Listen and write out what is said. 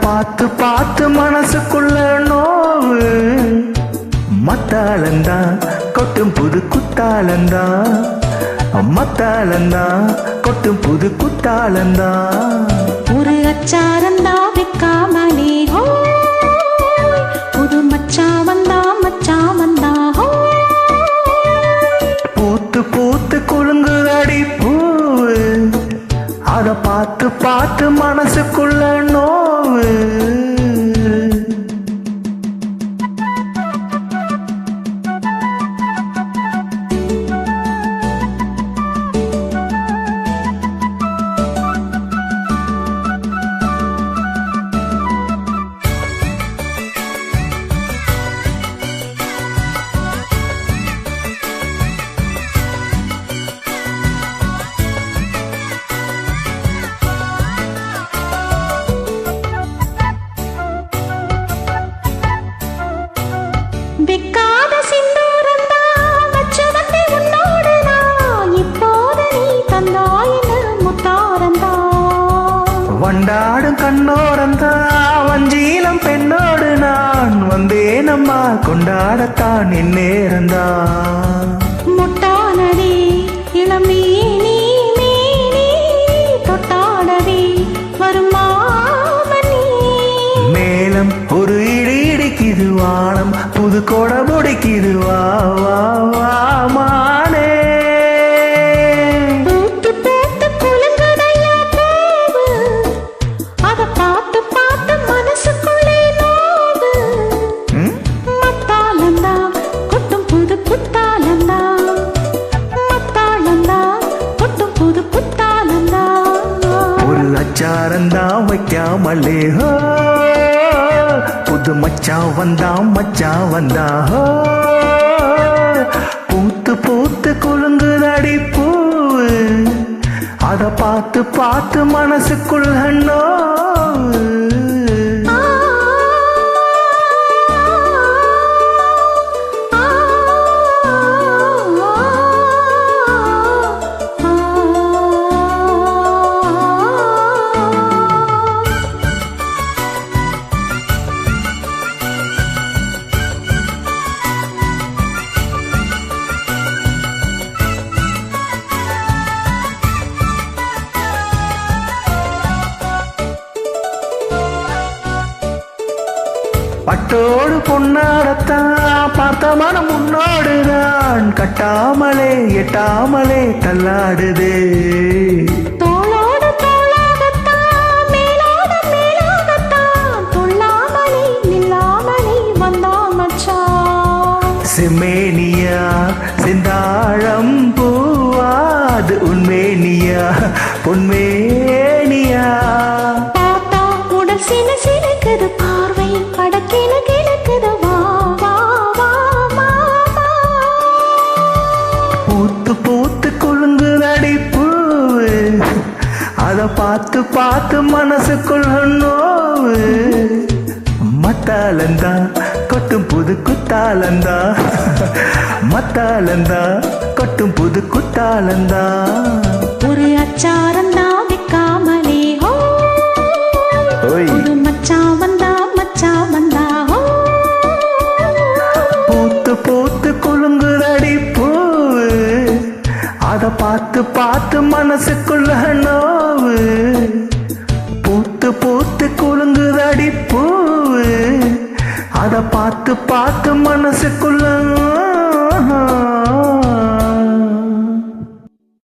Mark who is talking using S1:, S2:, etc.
S1: பார்த்து பார்த்து மனசுக்குள்ள நோவு. மத்தாளந்தா கொட்டும் புது குத்தாளந்தா, மத்தாளந்தா கொட்டும் புது குத்தாளந்தா.
S2: ஒரு அச்சாரந்தா வைக்காமலே ஹோ, புது மச்சா வந்தா மச்சா வந்தா ஹோ.
S1: பூத்து பூத்து குலுங்குதடி பூவு, அத பார்த்து பார்த்து மனசுக்குள்ள நோவு.
S2: வெக்காத சிந்தூரந்தா வச்சு வந்தே உன்னோடு நான், இப்போது நீ தந்தாயின்னு முத்தாரந்தா.
S1: வண்டாடும் கண்ணோரந்தா வஞ்சீலம் பெண்ணோடு நான் வந்தேனம்மா கொண்டாடத்தான் இந்நேரந்தா.
S2: முட்டானதே இளமேனி மேனி, தொட்டாடவே வருமாமணி.
S1: மேலம் ஒரு இடி இடிக்குது வானம், புது கொடை முடிக்குது வா வா வா மானே.
S2: பூத்து பூத்து குலுங்குதையா பூவு, அத பார்த்து பார்த்து மனசுக்குள்ளே நோவு. மத்தாளந்தா கொட்டும் புது குத்தாளந்தா, மத்தாளந்தா கொட்டும் புது குத்தாளந்தா.
S1: ஒரு அச்சாரந்தா வைக்காமலே ஹோ, புது மச்சா வந்தா மச்சா வந்தா ஹோ. பூத்து பூத்து குலுங்குதடி பூவு, அத பார்த்து பார்த்து மனசுக்குள்ள நோவு.
S2: ஆ, ஆ,
S1: பட்டோடு பொன்னாடத்தான் பார்த்த மனம் உன்னோடு நான், கட்டாமலே எட்டாமலே தள்ளாடுது.
S2: தோளோடு தோளாகத்தான் மேலோடு மேலாகத்தான், தொல்லாமலே நில்லாமலே வந்தா மச்சான்.
S1: செம்மேனியா செந்தாழம் பூவாது உண்மேனியா பொன்மேனியா.
S2: பார்த்தா உடல் சில சிலுக்குது, பார்வை படக்கில கிழக்குது வா வா வா மாமா.
S1: பூத்து பூத்து குலுங்குதடி பூவு, அத பார்த்து பார்த்து மனசுக்குள்ள நோவு. மத்தாளந்தா கொட்டும் புது குத்தாளந்தா, மத்தாளந்தா கொட்டும் புது குத்தாளந்தா.
S2: ஒரு அச்சாரந்தா வைக்காமலே ஹோ,
S1: ஓய்.
S2: புது மச்சா வந்தா மச்சா வந்தா ஹோ.
S1: பூத்து பூத்து குலுங்குதடி பூவு, அத பார்த்து பார்த்து மனசுக்குள்ள நோவு. பூத்து பூத்து குலுங்குதடி பூவு, அத பார்த்து பார்த்து